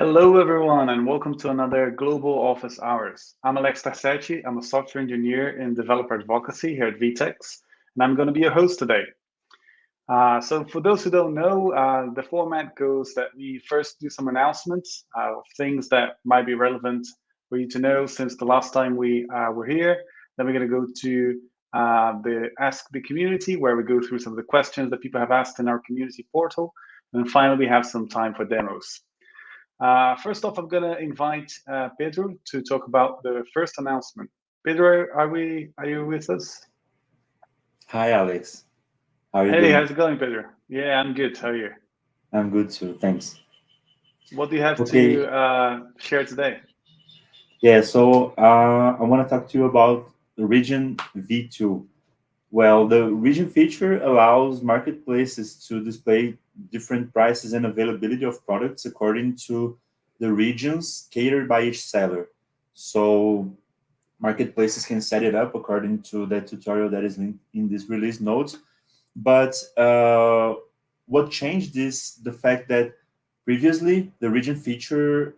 Hello, everyone, and welcome to another Global Office Hours. I'm Alex Tassetti. I'm a software engineer in developer advocacy here at VTEX, and I'm going to be your host today. So for those who don't know, the format goes that we first do some announcements of things that might be relevant for you to know since the last time we were here. Then we're going to go to the Ask the Community, where we go through some of the questions that people have asked in our community portal. And finally, we have some time for demos. First off, I'm going to invite Pedro to talk about the first announcement. Pedro, are you with us? Hi, Alex. How are you Hey, doing? how's it going, Pedro? Yeah, I'm good. How are you? I'm good too, thanks. What do you have Okay, to share today? yeah, so I want to talk to you about the region V2. Well, the region feature allows marketplaces to display different prices and availability of products according to the regions catered by each seller. So marketplaces can set it up according to that tutorial that is linked in this release notes. But what changed is the fact that previously the region feature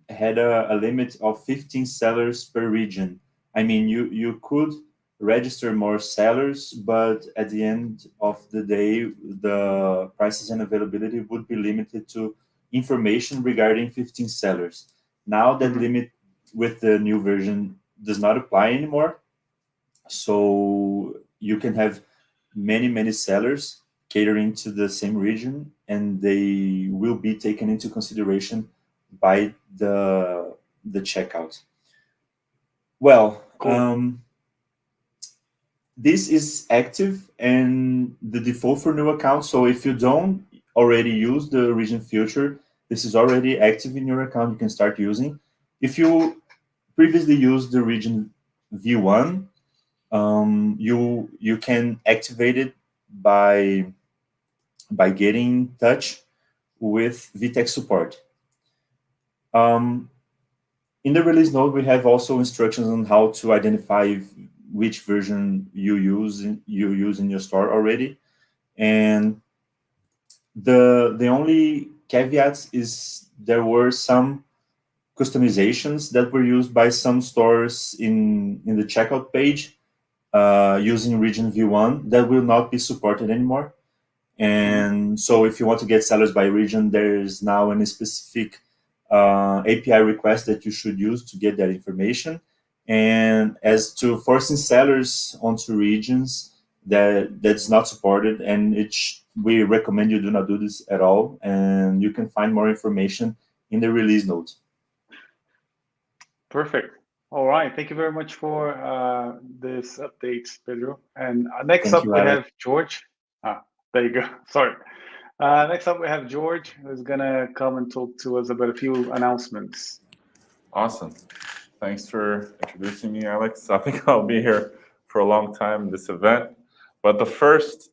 had a limit of 15 sellers per region. I mean, you could register more sellers, but at the end of the day, the prices and availability would be limited to information regarding 15 sellers. Now that Mhm. limit with the new version does not apply anymore. So you can have many sellers catering to the same region, and they will be taken into consideration by the checkout. Well, Cool. this is active and the default for new accounts. So if you don't already use the region filter, this is already active in your account. You can start using. If you previously used the region V1, you can activate it by getting in touch with VTEX support. Um, in the release note, we have also instructions on how to identify which version you use in your store already, and the only caveats is there were some customizations that were used by some stores in the checkout page using region V1 that will not be supported anymore. Mhm. And so if you want to get sellers by region, there's now a specific API request that you should use to get that information. And as to forcing sellers onto regions, that's not supported, and we recommend you do not do this at all. And you can find more information in the release notes. Perfect. All right. Thank you very much for this update, Pedro. And next Thank up, you, we Alex. have George. There you go. Sorry. Next up, we have George, who's going to come and talk to us about a few announcements. Awesome. Thanks for introducing me, Alex. I think I'll be here for a long time in this event. But the first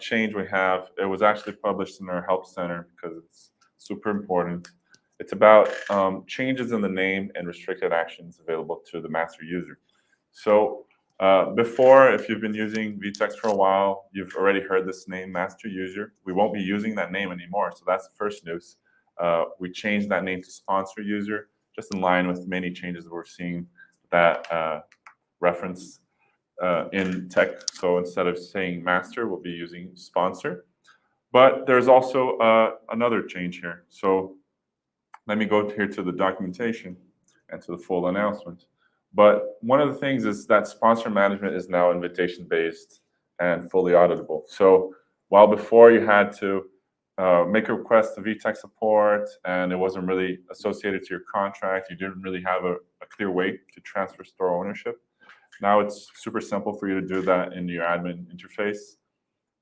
change we have, it was actually published in our Help Center because it's super important. It's about changes in the name and restricted actions available to the master user. So before, if you've been using VTEX for a while, you've already heard this name, master user. We won't be using that name anymore. So that's the first news. We changed that name to sponsor user, just in line with many changes that we're seeing that reference in tech. So instead of saying master, we'll be using sponsor. But there's also another change here. So let me go here to the documentation and to the full announcement. But one of the things is that sponsor management is now invitation-based and fully auditable. So while before you had to make a request to VTEX support and it wasn't really associated to your contract, you didn't really have a clear way to transfer store ownership. Now it's super simple for you to do that in your admin interface.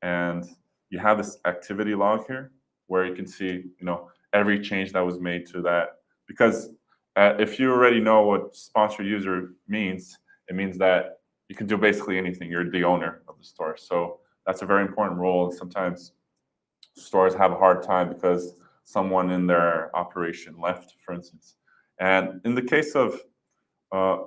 And you have this activity log here where you can see, every change that was made to that. Because if you already know what sponsor user means, it means that you can do basically anything. You're the owner of the store. So that's a very important role. And sometimes stores have a hard time because someone in their operation left, for instance. And in the case of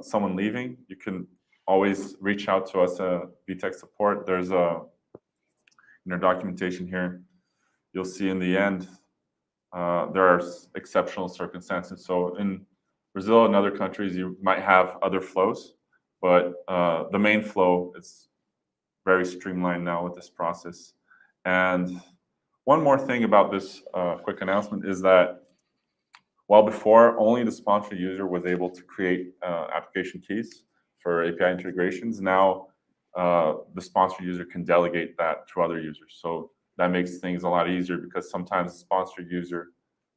someone leaving, you can always reach out to us at VTEX support. There's in our documentation here, you'll see in the end, there are exceptional circumstances. So in Brazil and other countries, you might have other flows, but the main flow is very streamlined now with this process. And one more thing about this quick announcement is that while before only the sponsor user was able to create application keys for API integrations, now the sponsor user can delegate that to other users. So that makes things a lot easier because sometimes the sponsor user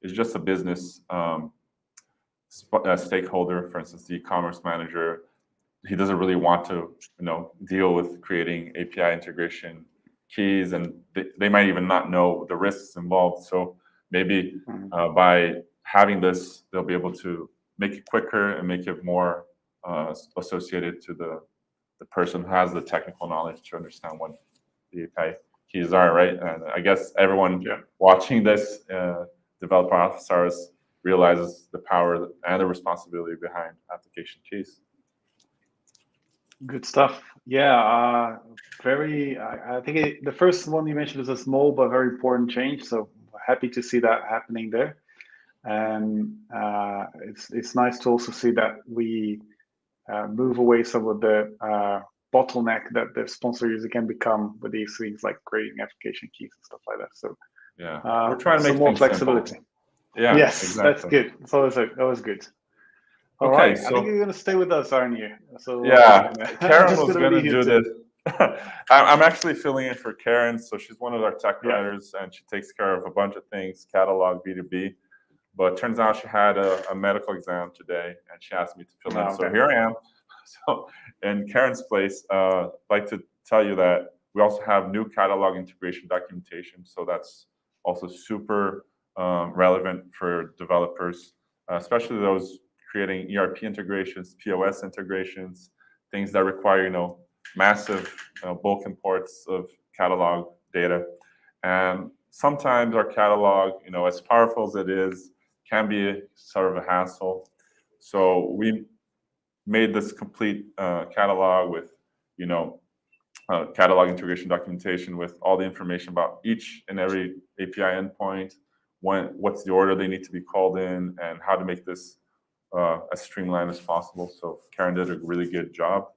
is just a business stakeholder, for instance, the e-commerce manager. He doesn't really want to, deal with creating API integration keys, and they might even not know the risks involved. So maybe by having this, they'll be able to make it quicker and make it more associated to the person who has the technical knowledge to understand what the API keys are, right? And I guess everyone watching this developer office hours realizes the power and the responsibility behind application keys. Good stuff. Yeah, I think the first one you mentioned is a small but very important change. So happy to see that happening there. And it's nice to also see that we move away some of the bottleneck that the sponsor user can become with these things like creating application keys and stuff like that. So yeah, we're trying to make some more flexibility. Simple. Yeah, yes, exactly. That's good. It's always good. All okay, right. so I think you're going to stay with us, aren't you? So yeah, Karen was going to do this. I'm actually filling in for Karen. So she's one of our tech writers, and she takes care of a bunch of things, catalog, B2B. But turns out she had a medical exam today, and she asked me to fill in. Okay. So here I am. So in Karen's place, I'd like to tell you that we also have new catalog integration documentation. So that's also super relevant for developers, especially those creating ERP integrations, POS integrations, things that require, massive bulk imports of catalog data. And sometimes our catalog, as powerful as it is, can be sort of a hassle. So we made this complete catalog with, catalog integration documentation with all the information about each and every API endpoint, what's the order they need to be called in, and how to make this as streamlined as possible. So Karen did a really good job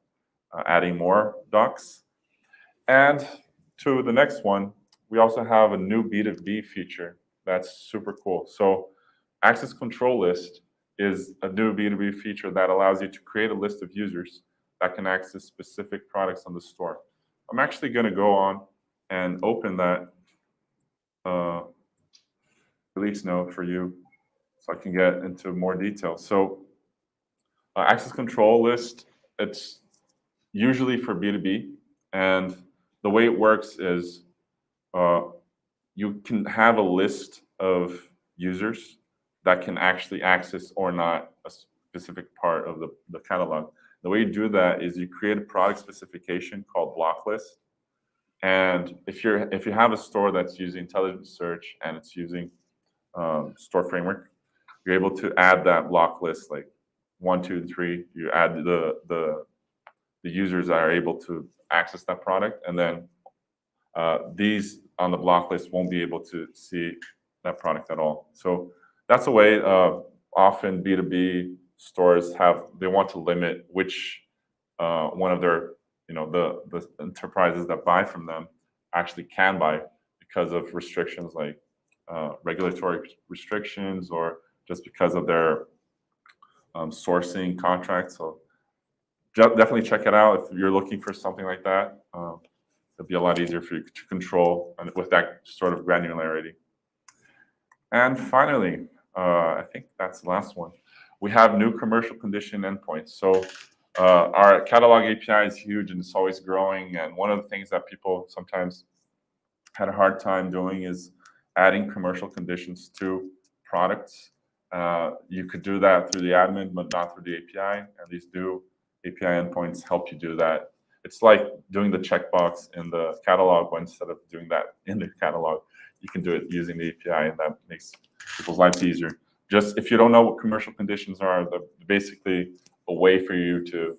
adding more docs. And to the next one, we also have a new B2B feature that's super cool. So access control list is a new B2B feature that allows you to create a list of users that can access specific products on the store. I'm actually going to go on and open that release note for you so I can get into more detail. So access control list, it's usually for B2B. And the way it works is you can have a list of users that can actually access or not a specific part of the catalog. The way you do that is you create a product specification called block list. And if you have a store that's using intelligent search and it's using store framework, you're able to add that block list like 1, 2, and 3. You add the users that are able to access that product, and then these on the block list won't be able to see that product at all. So that's a way often B2B stores they want to limit which one of their, the enterprises that buy from them actually can buy because of restrictions like regulatory restrictions or just because of their sourcing contracts. So definitely check it out if you're looking for something like that. It'll be a lot easier for you to control and with that sort of granularity. And finally, I think that's the last one. We have new commercial condition endpoints. So our catalog API is huge and it's always growing. And one of the things that people sometimes had a hard time doing is adding commercial conditions to products. You could do that through the admin, but not through the API. And these new API endpoints help you do that. It's like doing the checkbox in the catalog, but instead of doing that in the catalog, you can do it using the API, and that makes people's lives easier. Just if you don't know what commercial conditions are, they're basically a way for you to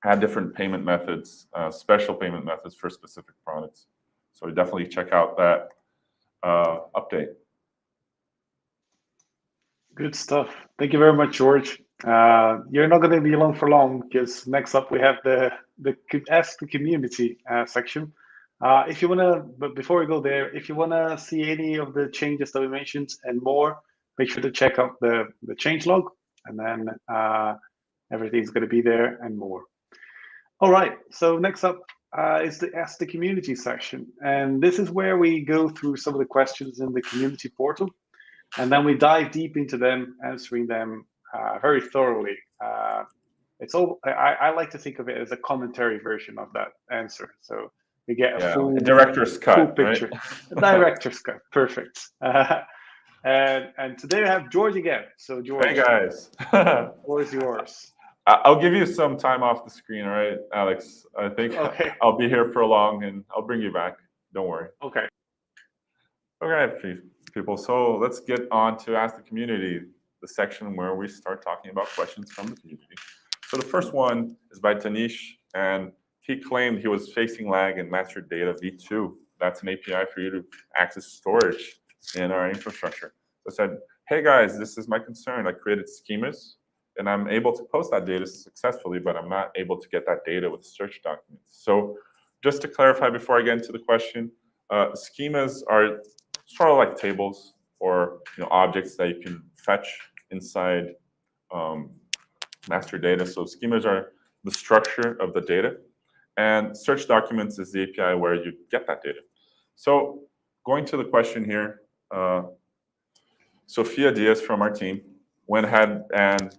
add different payment methods, special payment methods for specific products. So definitely check out that update. Good stuff. Thank you very much, George. You're not going to be along for long because next up we have the Ask the Community section. If you want to, but before we go there, if you want to see any of the changes that we mentioned and more, make sure to check out the changelog, and then everything's going to be there and more. All right. So next up is the Ask the Community section, and this is where we go through some of the questions in the community portal. And then we dive deep into them, answering them very thoroughly. It's all I like to think of it as a commentary version of that answer. So we get a full director's cut, full picture. Right? A director's cut, perfect. And today we have George again. So George, hey guys, the floor is yours. I'll give you some time off the screen, all right, Alex? I think Okay. I'll be here for long, and I'll bring you back. Don't worry. Okay. Okay, people. So let's get on to Ask the Community, the section where we start talking about questions from the community. So the first one is by Tanish, and he claimed he was facing lag in MasterData V2. That's an API for you to access storage in our infrastructure. So I said, hey guys, this is my concern. I created schemas, and I'm able to post that data successfully, but I'm not able to get that data with search documents. So just to clarify before I get into the question, schemas are sort of like tables or objects that you can fetch inside master data. So schemas are the structure of the data, and search documents is the API where you get that data. So going to the question here, Sophia Diaz from our team went ahead and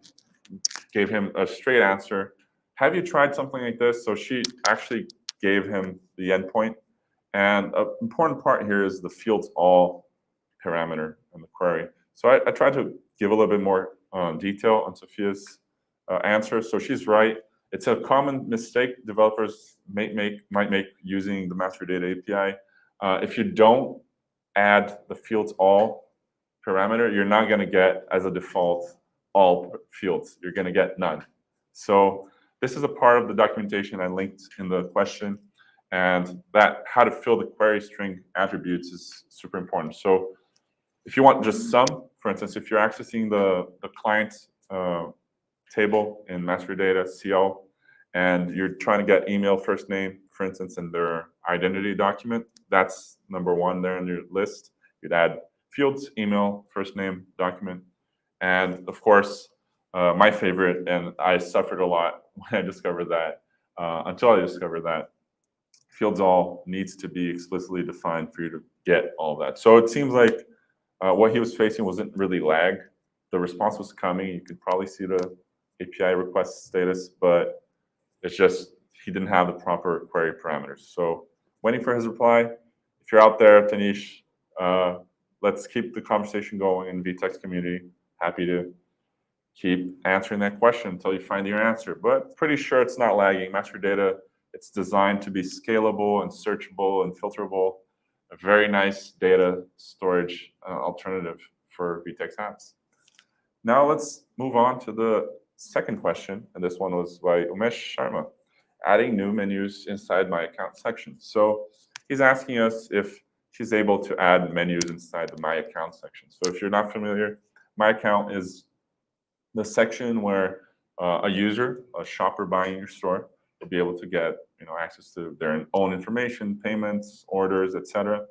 gave him a straight answer. Have you tried something like this? So she actually gave him the endpoint. And an important part here is the fields all parameter in the query. So I tried to give a little bit more detail on Sophia's answer. So she's right. It's a common mistake developers might make using the MasterData API. If you don't add the fields all parameter, you're not going to get as a default all fields. You're going to get none. So this is a part of the documentation I linked in the question, and that how to fill the query string attributes is super important. So if you want just some, for instance, if you're accessing the client table in MasterData CL, and you're trying to get email first name, for instance, in their identity document, that's number one there in your list. You'd add fields, email, first name, document. And of course, my favorite, and I suffered a lot when I discovered that, until I discovered that, fields all needs to be explicitly defined for you to get all that. So it seems like what he was facing wasn't really lag. The response was coming. You could probably see the API request status, but it's just he didn't have the proper query parameters. So waiting for his reply. If you're out there, Tanish, let's keep the conversation going in VTEX community. Happy to keep answering that question until you find your answer. But pretty sure it's not lagging. MasterData, it's designed to be scalable and searchable and filterable. A very nice data storage alternative for VTEX apps. Now let's move on to the second question, and this one was by Umesh Sharma, adding new menus inside my account section. So he's asking us if he's able to add menus inside the My Account section. So if you're not familiar, My Account is the section where a user, a shopper buying your store, will be able to get access to their own information, payments, orders, etc.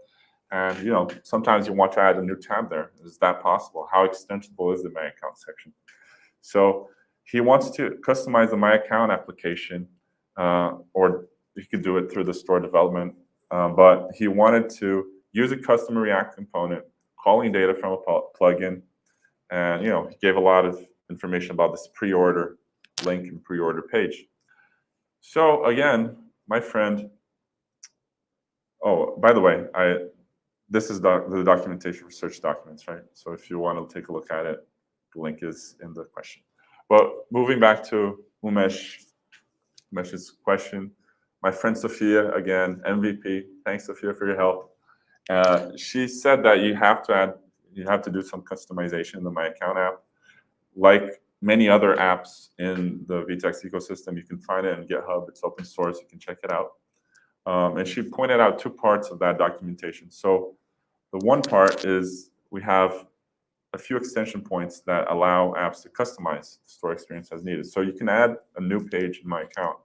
And sometimes you want to add a new tab there. Is that possible? How extensible is the My Account section? So he wants to customize the My Account application, or he could do it through the store development. But he wanted to use a custom React component, calling data from a plugin, and he gave a lot of information about this pre-order link and pre-order page. So again, my friend. Oh, by the way, this is the documentation for search documents, right? So if you want to take a look at it, the link is in the question. But moving back to Umesh's question, my friend Sophia, again, MVP. Thanks, Sophia, for your help. She said that you have to do some customization in the My Account app. Like many other apps in the VTEX ecosystem, you can find it in GitHub. It's open source. You can check it out. And she pointed out two parts of that documentation. So the one part is we have a few extension points that allow apps to customize the store experience as needed. So you can add a new page in my account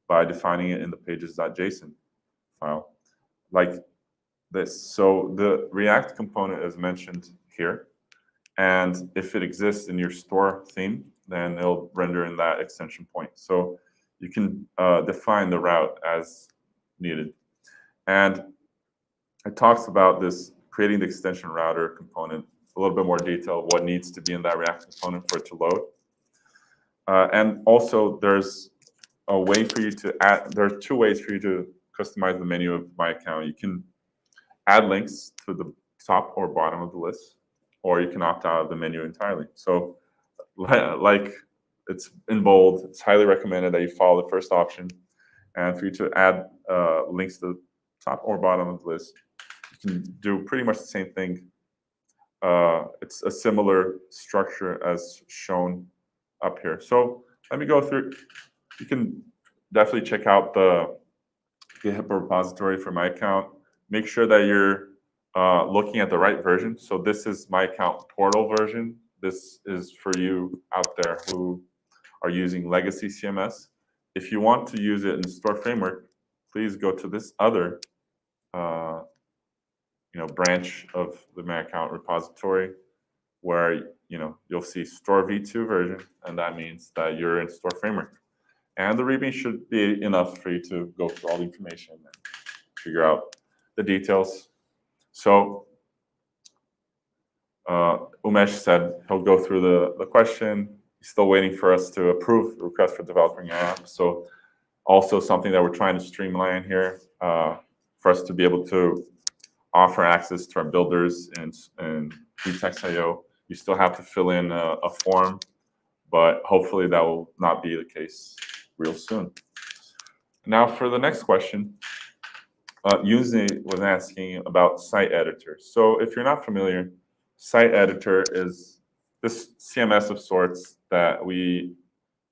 by defining it in the pages.json file, like this. So the React component is mentioned here, and if it exists in your store theme, then it'll render in that extension point. So you can define the route as needed. And it talks about this creating the extension router component, a little bit more detail of what needs to be in that React component for it to load. And also, there's a way for you to add, there are two ways for you to customize the menu of my account. You can add links to the top or bottom of the list, or you can opt out of the menu entirely. So like it's in bold, it's highly recommended that you follow the first option. And for you to add links to the top or bottom of the list, you can do pretty much the same thing. It's a similar structure as shown up here. So let me go through. You can definitely check out the GitHub repository for my account. Make sure that you're looking at the right version. So this is my account portal version. This is for you out there who are using legacy CMS. If you want to use it in Store Framework, please go to this other branch of the my account repository where you'll see Store V2 version, and that means that you're in Store Framework. And the README should be enough for you to go through all the information and figure out the details. So Umesh said he'll go through the question. He's still waiting for us to approve the request for developing an app. So also something that we're trying to streamline here for us to be able to offer access to our builders and VTEX.io. You still have to fill in a form, but hopefully that will not be the case real soon. Now for the next question, Yuzi was asking about site editor. So if you're not familiar, site editor is this CMS of sorts that we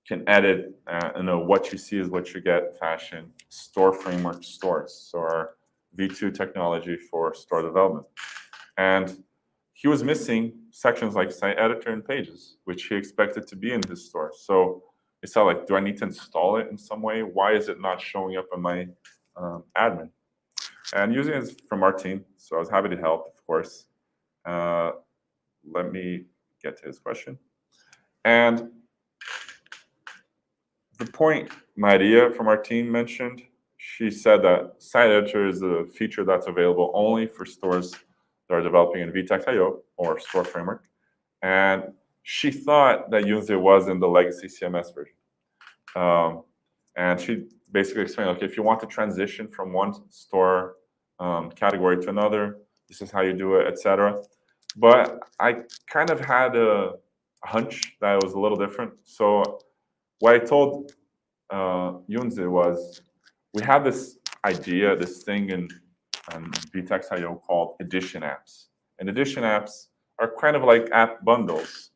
can edit what you see is what you get fashion store framework stores. So our V2 technology for store development. And he was missing sections like site editor and pages, which he expected to be in his store. So he said, like, do I need to install it in some way? Why is it not showing up in my admin? And using it from our team, so I was happy to help, of course. Let me get to his question. And the point Maria from our team mentioned, she said that site editor is a feature that's available only for stores that are developing in VTEX.io or Store Framework. And she thought that Yuzi was in the legacy CMS version. And she basically explained, okay, if you want to transition from one store category to another, this is how you do it, etc. But I kind of had a hunch that it was a little different. So what I told Yunze was, we have this idea, this thing in VTEX.io called edition apps. And edition apps are kind of like app bundles.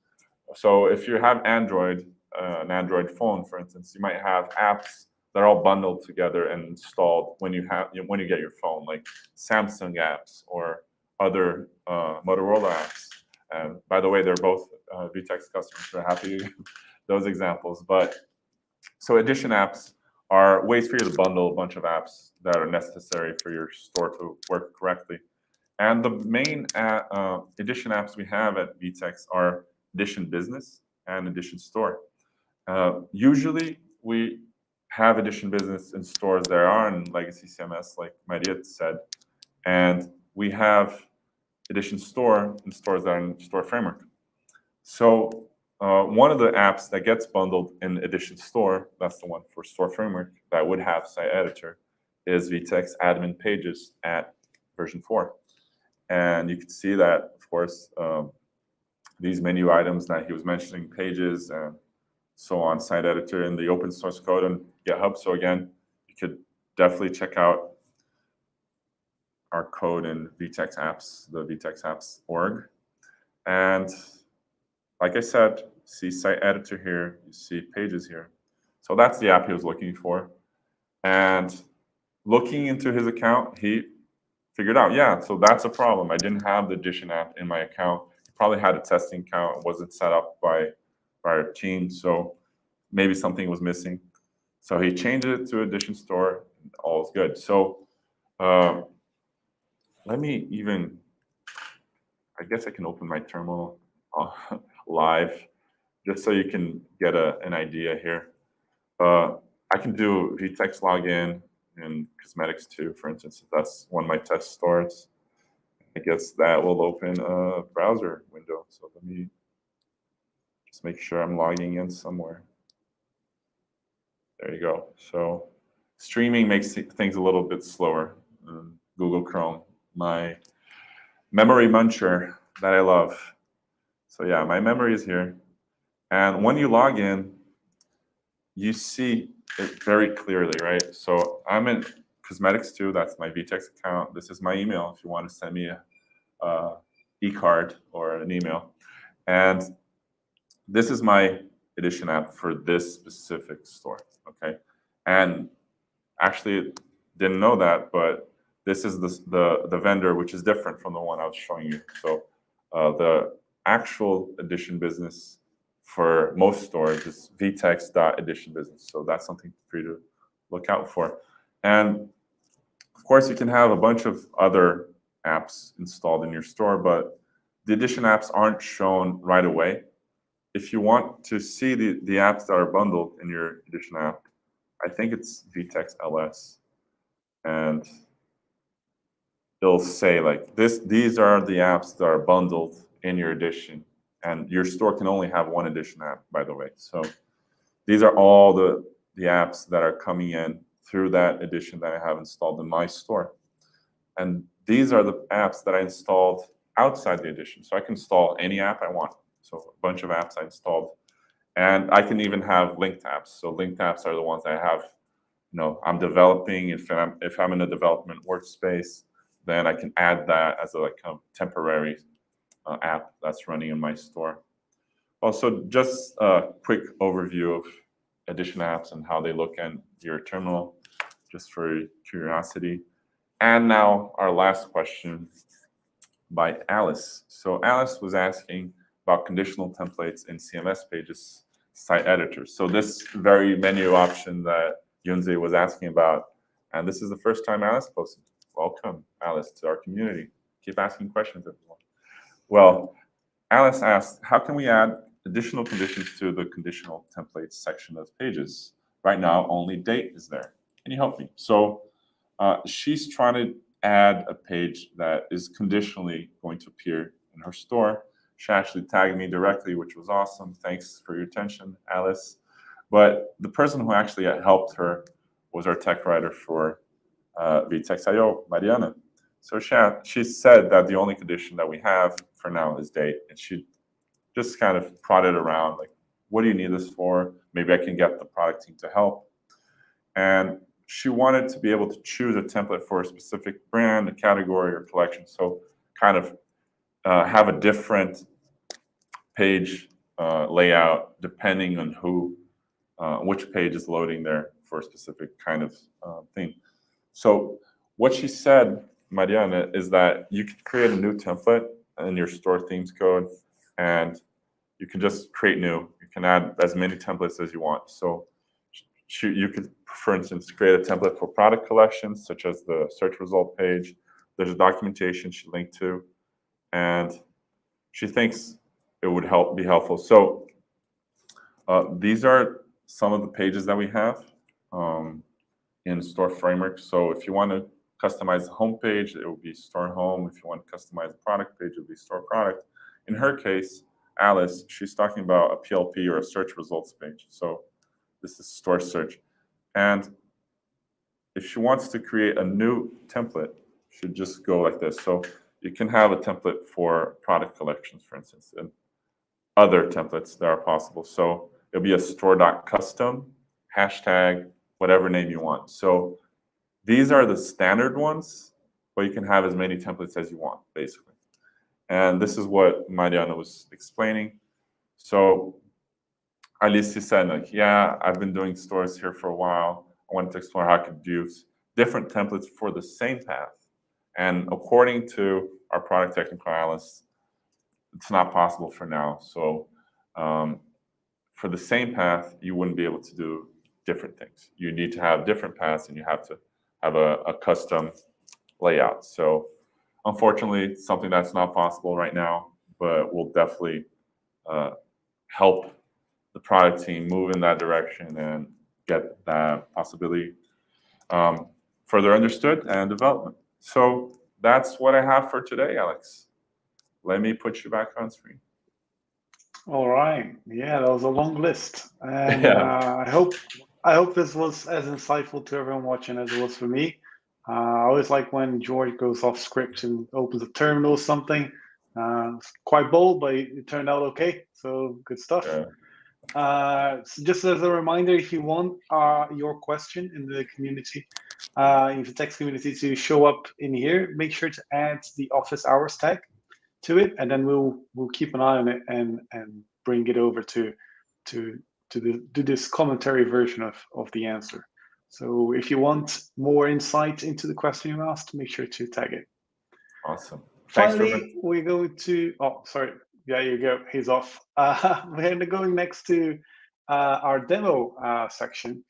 So if you have Android, an Android phone, for instance, you might have apps that are all bundled together and installed when you get your phone, like Samsung apps or other Motorola apps. And by the way, they're both VTEX customers. We're happy to give those examples. But so edition apps are ways for you to bundle a bunch of apps that are necessary for your store to work correctly. And the main edition apps we have at VTEX are Edition Business and Edition Store. Usually, we have Edition Business in stores that are in legacy CMS, like Maria said, and we have Edition Store in stores that are in Store Framework. So one of the apps that gets bundled in Edition Store, that's the one for Store Framework, that would have site editor, is VTEX Admin Pages at version 4. And you can see that, of course, these menu items that he was mentioning, pages and so on, site editor in the open source code on GitHub. So again, you could definitely check out our code in VTEX apps, the VTEX apps org. And like I said, see site editor here, you see pages here. So that's the app he was looking for. And looking into his account, he figured out, yeah, so that's a problem. I didn't have the Edition app in my account. It probably had a testing account, wasn't set up by our team, so maybe something was missing. So he changed it to Edition Store, and all is good. So let me even, I guess I can open my terminal live, just so you can get an idea here. I can do VTEX login in Cosmetics 2, for instance, if that's one of my test stores. I guess that will open a browser window. So let me just make sure I'm logging in somewhere. There you go. So streaming makes things a little bit slower. Google Chrome, my memory muncher that I love. So yeah, my memory is here. And when you log in, you see it very clearly, right? So I'm in Cosmetics 2, that's my VTEX account. This is my email if you want to send me a e-card or an email. And this is my Edition app for this specific store, okay? And actually didn't know that, but this is the vendor, which is different from the one I was showing you. So the actual Edition business for most stores is VTEX.Edition business. So that's something for you to look out for. And of course, you can have a bunch of other apps installed in your store, but the Edition apps aren't shown right away. If you want to see the apps that are bundled in your Edition app, I think it's VTEX LS. And it'll say like these are the apps that are bundled in your Edition. And your store can only have one Edition app, by the way. So these are all the apps that are coming in through that Edition that I have installed in my store. And these are the apps that I installed outside the Edition. So I can install any app I want. So a bunch of apps I installed. And I can even have linked apps. So linked apps are the ones I have, you know, I'm developing. If I'm in a development workspace, then I can add that as a like a temporary app that's running in my store. Also, just a quick overview of Edition apps and how they look in your terminal, just for curiosity. And now our last question by Alice. So Alice was asking about conditional templates in CMS pages site editors. So this very menu option that Yunze was asking about, and this is the first time Alice posted. Welcome, Alice, to our community. Keep asking questions, everyone. Well, Alice asked, how can we add additional conditions to the conditional templates section of pages? Right now, only date is there. Can you help me? So she's trying to add a page that is conditionally going to appear in her store. She actually tagged me directly, which was awesome. Thanks for your attention, Alice. But the person who actually helped her was our tech writer for VTEX.io, Mariana. So she said that the only condition that we have for now is date. And she just kind of prodded around, like, what do you need this for? Maybe I can get the product team to help. And she wanted to be able to choose a template for a specific brand, a category, or collection. So kind of have a different page layout depending on which page is loading there for a specific kind of thing. So what she said, Mariana, is that you can create a new template in your store themes code, and you can just create new. You can add as many templates as you want. So you could, for instance, create a template for product collections, such as the search result page. There's a documentation she linked to, and she thinks it would be helpful. So these are some of the pages that we have in Store Framework. So if you want to customize the home page, it will be Store Home. If you want to customize the product page, it will be Store Product. In her case, Alice, she's talking about a PLP or a search results page. So this is Store Search. And if she wants to create a new template, she should just go like this. So you can have a template for product collections, for instance, and other templates that are possible. So it'll be a store.custom, hashtag, whatever name you want. So these are the standard ones, but you can have as many templates as you want, basically. And this is what Mariana was explaining. So Alice said, like, yeah, I've been doing stores here for a while. I wanted to explore how I could use different templates for the same path. And according to our product technical analyst, it's not possible for now. So for the same path, you wouldn't be able to do different things. You need to have different paths, and you have to have a custom layout. So unfortunately, it's something that's not possible right now, but we'll definitely help the product team move in that direction and get that possibility further understood and development. So that's what I have for today, Alex. Let me put you back on screen. All right. Yeah, that was a long list, and Yeah. I hope this was as insightful to everyone watching as it was for me. I always like when George goes off script and opens a terminal or something. It's quite bold, but it turned out okay. So good stuff. Yeah. So just as a reminder, if you want your question in the community, in the text community to show up in here, make sure to add the office hours tag to it, and then we'll keep an eye on it and bring it over to this commentary version of the answer. So if you want more insight into the question you asked, make sure to tag it. Awesome. Finally, we're going to, oh, sorry. Yeah, you go. He's off. We're going next to our demo section.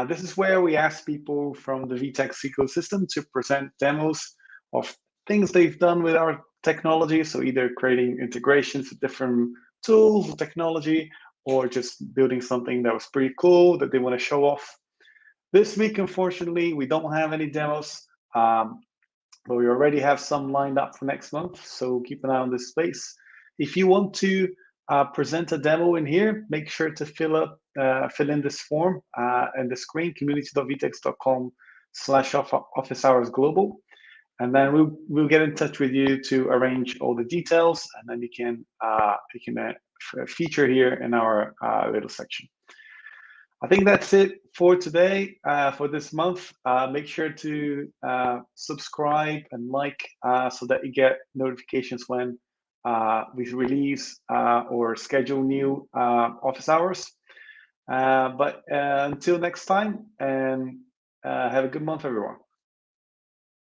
This is where we ask people from the VTEX ecosystem to present demos of things they've done with our technology. So either creating integrations with different tools or technology, or just building something that was pretty cool that they want to show off. This week, unfortunately, we don't have any demos, but we already have some lined up for next month. So keep an eye on this space. If you want to present a demo in here, make sure to fill in this form and the screen, community.vtex.com/office-hours-global. And then we'll get in touch with you to arrange all the details, and then you can feature here in our little section. I think that's it for today, for this month. Make sure to subscribe and like so that you get notifications when we release or schedule new office hours. But until next time, and have a good month, everyone.